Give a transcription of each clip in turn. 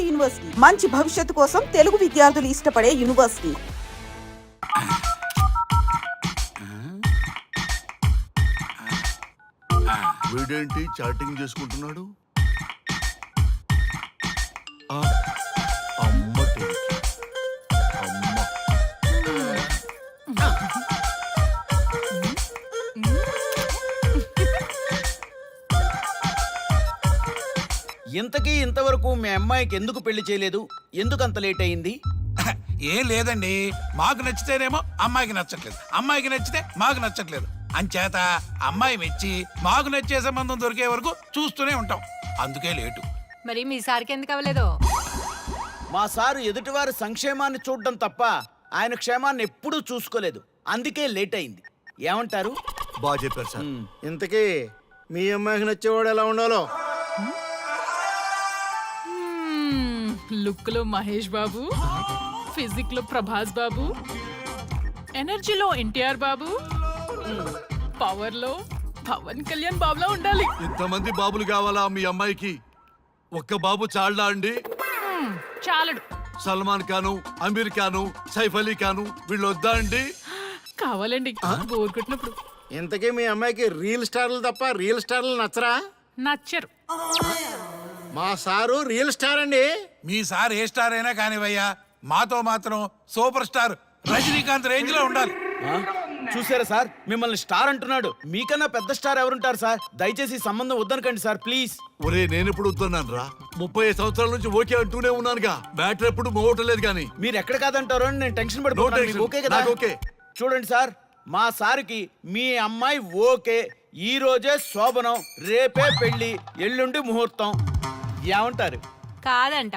University మంచి భవిష్యత్తు కోసం తెలుగు విద్యార్థులు ఇష్టపడే యూనివర్సిటీ. వీడేంటి చాటింగ్ చేసుకుంటున్నాడు? అమ్మ ఇంతకీ ఇంతవరకు మీ అమ్మాయికి ఎందుకు పెళ్లి చేయలేదు? ఎందుకు అంత లేట్ అయింది? ఏం లేదండి, మాకు నచ్చితేనేమో అమ్మాయికి నచ్చట్లేదు, అమ్మాయికి నచ్చితే మాకు నచ్చట్లేదు. అంచేత అమ్మాయి మెచ్చి మాకు నచ్చే సంబంధం దొరికే వరకు చూస్తూనే ఉంటాం. అందుకే లేటు. మరి మీ సార్కి ఎందుకు అవ్వలేదు? మా సారు ఎదుటివారి సంక్షేమాన్ని చూడడం తప్ప ఆయన క్షేమాన్ని ఎప్పుడూ చూసుకోలేదు. అందుకే లేట్ అయింది. ఏమంటారు? బాగా చెప్పారు సార్. ఇంతకీ మీ అమ్మాయికి నచ్చేవాడు ఎలా ఉండాలో? లుక్ లో మహేష్ బాబు, ఫిజిక్ లో ప్రభాస్ బాబు, ఎనర్జీలో ఎన్టీఆర్ బాబు, పవర్ లో పవన్ కళ్యాణ్ బాబులా ఉండాలి. ఇంతమంది బాబులు కావాలా మీ అమ్మాయికి? ఒక్క బాబు చాళ్ళా అండి? చాలడు. సల్మాన్ ఖాను, అమీర్ ఖాను, సైఫ్ అలీ ఖాను వీళ్ళు వద్దా అండి? కావాలండి బోర్ కొట్టినప్పుడు. ఇంతకీ మీ అమ్మాయికి రియల్ స్టార్లు తప్ప రియల్ స్టార్లు నచ్చరా? నచ్చరు. మా సారు రియల్ స్టార్ అండి. మీ సార్ ఏ స్టార్ అయినా కానివయ్యా, మాతో మాత్రం సూపర్ స్టార్ రజనీకాంత్ రేంజ్ లో ఉండాలి. చూసారా సార్, మిమ్మల్ని స్టార్ అంటున్నాడు. మీకన్నా పెద్ద స్టార్ ఎవరుంటారు సార్? దయచేసి సంబంధం వద్దనకండి సార్, ప్లీజ్. ఒరే నేను ఎప్పుడు వస్తున్నాను రా? 35 సంవత్సరాల నుంచి ఓకే అంటూనే ఉన్నానుగా. బ్యాటరీ ఎప్పుడు మోగటలేదు కానీ. మీరు ఎక్కడ కాదంటారో అని నేను టెన్షన్ పడిపోతాను. మీకు ఓకే కదా? ఓకే. చూడండి సార్, మా సార్కి మీ అమ్మాయి ఓకే. ఈ రోజే శోభనం, రేపే పెళ్లి, ఎల్లుండి ముహూర్తం. ఏమంటారు? కాదంట.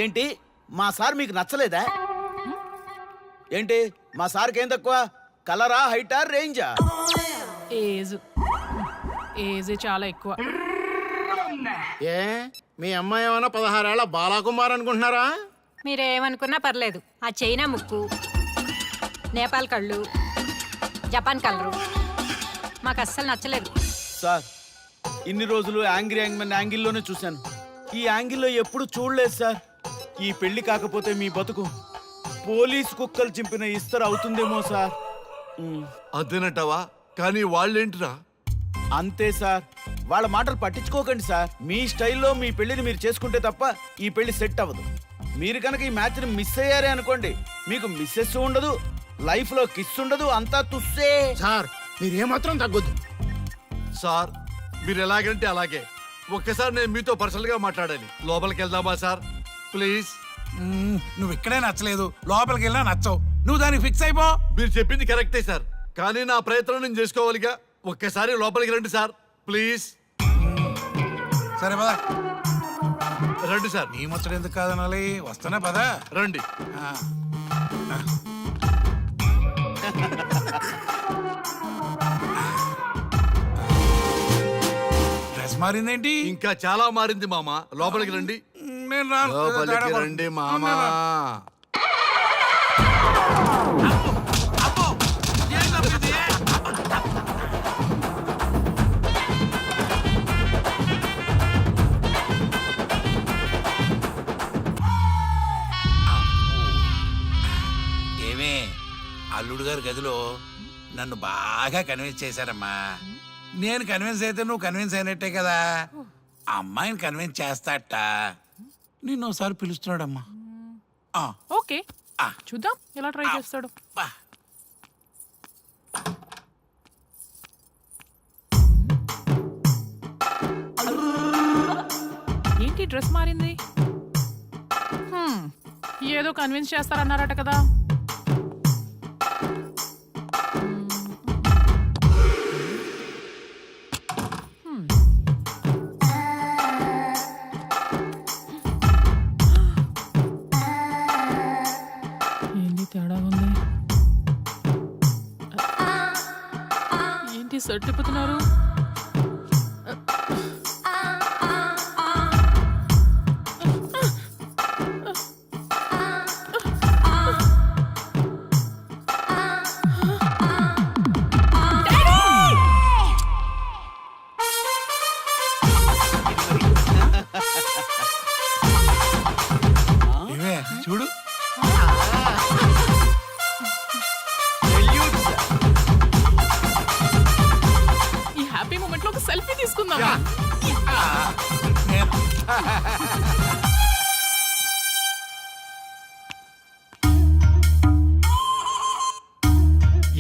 ఏంటి, మా సార్ మీకు నచ్చలేదా? ఏంటి, మా సార్కి ఏం తక్కువ? కలరా, హైటా, రేంజా? ఏజ్ చాలా ఎక్కువ. ఏ మీ అమ్మాయి ఏమైనా 16 ఏళ్ల బాలాకుమార్ అనుకుంటున్నారా? మీరేమనుకున్నా పర్లేదు. ఆ చైనా ముక్కు, నేపాల్ కళ్ళు, జపాన్ కలరు మాకు అస్సలు నచ్చలేదు. సార్, ఇన్ని రోజులు యాంగ్రీ యాంగ్మెన్ యాంగిల్లోనే చూశాను. ఈ యాంగిల్లో ఎప్పుడు చూడలేదు సార్. ఈ పెళ్లి కాకపోతే మీ బతుకు పోలీసు కుక్కలు చింపిన ఇస్తరు అవుతుందేమో సార్. అంతేనంటావా? కానీ వాళ్ళేంటిరా? అంతే సార్, వాళ్ళ మాటలు పట్టించుకోకండి సార్. మీ స్టైల్లో మీ పెళ్లిని మీరు చేసుకుంటే తప్ప ఈ పెళ్లి సెట్ అవ్వదు. మీరు కనుక ఈ మ్యాచ్ని మిస్ అయ్యారే అనుకోండి, మీకు మిస్సెస్ ఉండదు, లైఫ్ లో కిస్ ఉండదు, అంతా తుస్సే. సార్ మీరేమాత్రం తగ్గొద్దు. సార్ మీరు ఎలాగంటే అలాగే. ఒక్కసారి నేను మీతో పర్సనల్ గా మాట్లాడాలి. లోపలికి వెళ్దామా సార్? ప్లీజ్. నువ్వు ఇక్కడే నచ్చలేదు, లోపలికి వెళ్ళినా నచ్చవు. నువ్వు దానికి ఫిక్స్ అయిపో. మీరు చెప్పింది కరెక్టే సార్, కానీ నా ప్రయత్నం నేను చేసుకోవాలిగా. ఒక్కసారి లోపలికి రండి సార్, ప్లీజ్. సరే పదా, రండి సార్. నీ ముచ్చట ఎందుకు కాదనాలి? వస్తానా పదా, రండి. డ్రెస్ మారిందేంటి? ఇంకా చాలా మారింది మామ. లోపలికి రండి. నేను రాను. లోపలికి రండి మామ. అబ్బో, ఏంటబ్బా ఇది? ఏమే, అల్లుడు గారి గదిలో నన్ను బాగా కన్విన్స్ చేశారమ్మా. నేను కన్విన్స్ అయితే నువ్వు కన్విన్స్ అయినట్టే కదా. అమ్మాయిని కన్విన్స్ చేస్తాట. నిన్ను ఒకసారి పిలుస్తున్నాడమ్మా. ఓకే, చూద్దాం ఎలా ట్రై చేస్తాడు. ఏంటి డ్రెస్ మారింది? ఏదో కన్విన్స్ చేస్తారన్నారట కదా. ఏంటి తేడా ఉంది? ఏంటి షర్ట్ తిప్పుతున్నారు?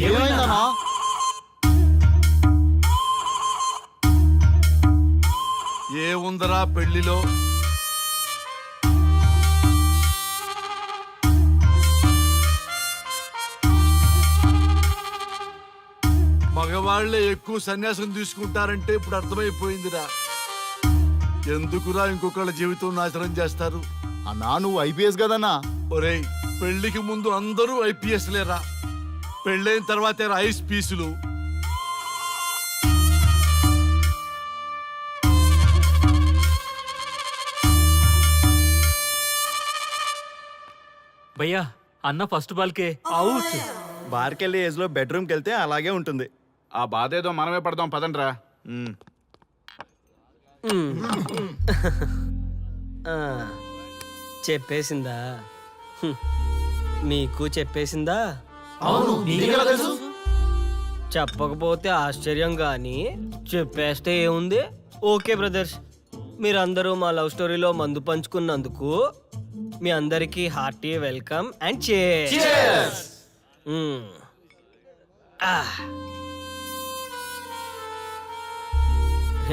ఏమైందన్నా? ఏముందరా పెళ్లిలో? మగవాళ్లే ఎక్కువ సన్యాసం తీసుకుంటారంటే ఇప్పుడు అర్థమైపోయిందిరా. ఎందుకురా ఇంకొకళ్ళ జీవితం నాశనం చేస్తారు? అన్నా నువ్వు ఐపీఎస్ కదన్నా. ఒరేయ్, పెళ్లికి ముందు అందరూ ఐపీఎస్ లేరా, పెళ్ళైన తర్వాతే ఐస్ పీసులు. భయ్యా అన్న ఫస్ట్ బాల్కే అవుట్. బార్కెళ్ళి ఏజ్ లో బెడ్రూమ్కి వెళ్తే అలాగే ఉంటుంది. ఆ బాధ ఏదో మనమే పడదాం పదండ్రా. చెప్పేసిందా? మీకు చెప్పేసిందా? చెప్పకపోతే ఆశ్చర్యం కానీ చెప్పేస్తే ఏముంది? ఓకే బ్రదర్స్, మీరందరూ మా లవ్ స్టోరీలో మందు పంచుకున్నందుకు మీ అందరికీ హార్టీ వెల్కమ్ అండ్ చేర్స్.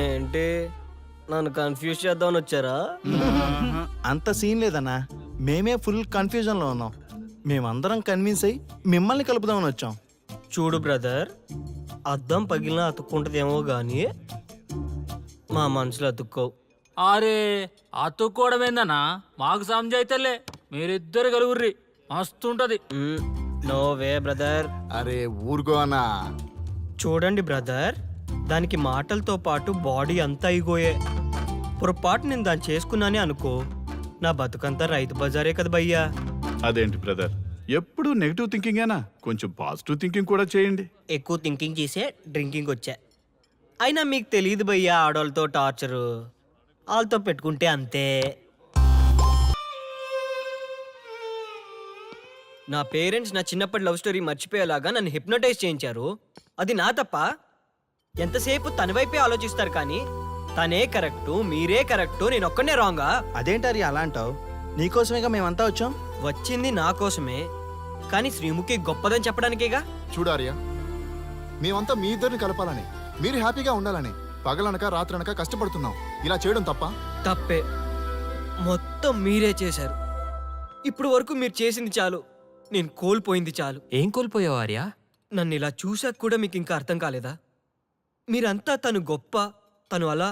ఏంటి నన్ను కన్ఫ్యూజ్ చేద్దామని వచ్చారా? అంత సీన్ లేదన్నా, మేమే ఫుల్ కన్ఫ్యూజన్ లో ఉన్నాం. మేమందరం కన్విన్స్ అయ్యి మిమ్మల్ని కలుపుదామని వచ్చాం. చూడు బ్రదర్, అద్దం పగిలిన అతుక్కుంటదేమో గానీ మా మనసులో అతుక్కోవు. అరే అతుక్కోవడమేందన్నా, మాకు సంజైతేలే, మీరిద్దరు కలుగుర్రి మస్తుంటది. No way brother. అరే ఊరుకో అన్నా. చూడండి బ్రదర్, దానికి మాటలతో పాటు బాడీ అంతా ఇగోయే. పొరపాటు నేను దాన్ని చేసుకున్నానే అనుకో, నా బతుకంతా రైతు బజారే కదా భయ్యా. అదేంటి బ్రదర్, ఎప్పుడు నెగిటివ్ థింకింగేనా? కొంచెం పాజిటివ్ థింకింగ్ కూడా చేయండి. ఎక్కువ థింకింగ్ చేసే డ్రింకింగ్ వచ్చా. అయినా మీకు తెలియదు భయ్యా ఆడవాళ్ళతో టార్చరు. వాళ్ళతో పెట్టుకుంటే అంతే. నా పేరెంట్స్ నా చిన్నప్పటి లవ్ స్టోరీ మర్చిపోయేలాగా నన్ను హిప్నోటైజ్ చేయించారు. అది నా తప్ప? ఎంతసేపు తన వైపే ఆలోచిస్తారు కానీ తనే కరెక్టు, మీరే కరెక్టు, నేను ఒక్కనే రాంగా? అదేంటారి అలా అంటావు? నీకోసమేగా మేమంతా వచ్చాం. వచ్చింది నా కోసమే, కానీ శ్రీముఖి గొప్పదని చెప్పడానికేగా. చూడారియా, మేమంతా మీ ఇద్దరిని కలపాలని, మీరు హ్యాపీగా ఉండాలని పగలనక రాత్రనక కష్టపడుతున్నాం. ఇలా చేయడం తప్ప? తప్పే. మొత్తం మీరే చేశారు. ఇప్పుడు వరకు మీరు చేసింది చాలు, నేను కోల్పోయింది చాలు. ఏం కోల్పోయావు ఆర్యా? నన్ను ఇలా చూసాక కూడా మీకు ఇంకా అర్థం కాలేదా? మీరంతా తను గొప్ప, తను అలా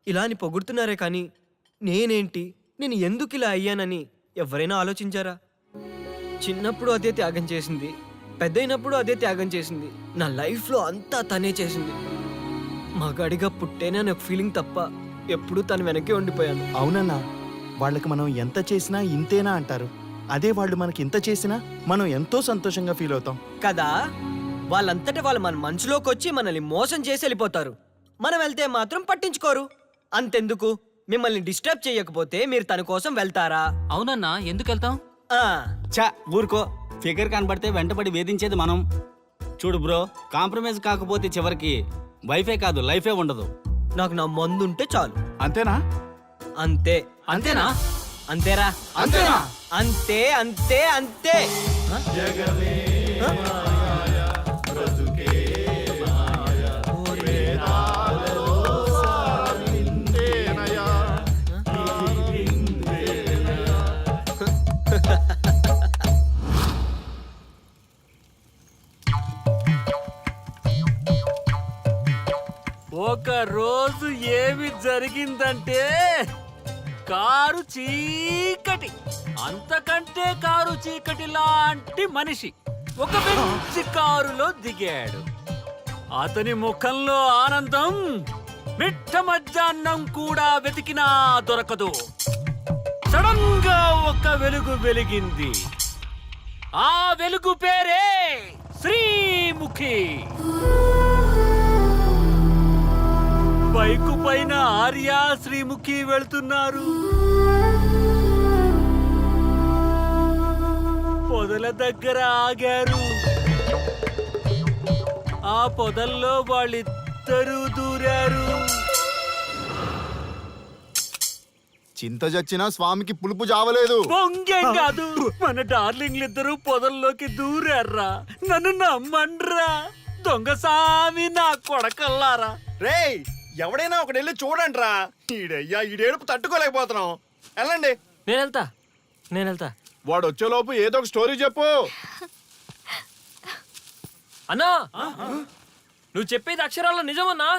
ఇలా అని పొగుడుతున్నారే కానీ నేనేంటి, నేను ఎందుకు ఇలా అయ్యానని ఎవరైనా ఆలోచించారా? చిన్నప్పుడు అదే త్యాగం చేసింది, పెద్దయినప్పుడు అదే త్యాగం చేసింది. నా లైఫ్లో అంతా తనే చేసింది. మగాడిగా పుట్టేనే అనే ఫీలింగ్ తప్ప ఎప్పుడూ తను వెనకే ఉండిపోయాను. అవునన్నా, వాళ్ళకి మనం ఎంత చేసినా ఇంతేనా అంటారు. అదే వాళ్ళు మనకి ఇంత చేసినా మనం ఎంతో సంతోషంగా ఫీల్ అవుతాం కదా. వాళ్ళంతటా వాళ్ళు మన మనసులోకి వచ్చి మనల్ని మోసం చేసి వెళ్ళిపోతారు. మనం వెళ్తే మాత్రం పట్టించుకోరు. అంతెందుకు, మిమ్మల్ని డిస్టర్బ్ చేయకపోతే మీరు తన కోసం వెళ్తారా? అవునన్నా, ఎందుకు వెళ్తాం? చా ఊరుకో, ఫిగర్ కనబడితే వెంటబడి వేధించేది మనం. చూడు బ్రో, కాంప్రమైజ్ కాకపోతే చివరికి వైఫే కాదు లైఫే ఉండదు. నాకు నా మందుంటే చాలు. అంతేనా? అంతే. అంతేనా? అంతేరా? అంతేనా? అంతే అంతే అంతే. ఒక రోజు ఏమి జరిగిందంటే, కారు చీకటి, అంతకంటే కారు చీకటి లాంటి మనిషి ఒక మంచి కారులో దిగాడు. అతని ముఖంలో ఆనందం మిట్ట మధ్యాహ్నం కూడా వెతికినా దొరకదు. సడన్ గా ఒక వెలుగు వెలిగింది. ఆ వెలుగు పేరే శ్రీముఖి. బైకు పైన ఆర్య, శ్రీముఖి వెళ్తున్నారు. పొదల దగ్గర ఆగారు. ఆ పొదల్లో వాళ్ళిద్దరూ దూరారు. చింత చచ్చినా స్వామికి పులుపు జావలేదు. పొంగేం కాదు, మన డార్లింగ్లు ఇద్దరు పొదల్లోకి దూరారా. నన్ను నమ్మండ్రా దొంగసామి నా కొడకల్లారా. రేయ్ ఎవడైనా ఒకటి వెళ్ళి చూడండి రా. ఈడయ్యా ఈడేడుపు తట్టుకోలేకపోతున్నాం. వెళ్ళండి. నేను వెళ్తా. వాడు వచ్చేలోపు ఏదో ఒక స్టోరీ చెప్పు. అన్నా నువ్వు చెప్పేది అక్షరాల్లో నిజమన్నా?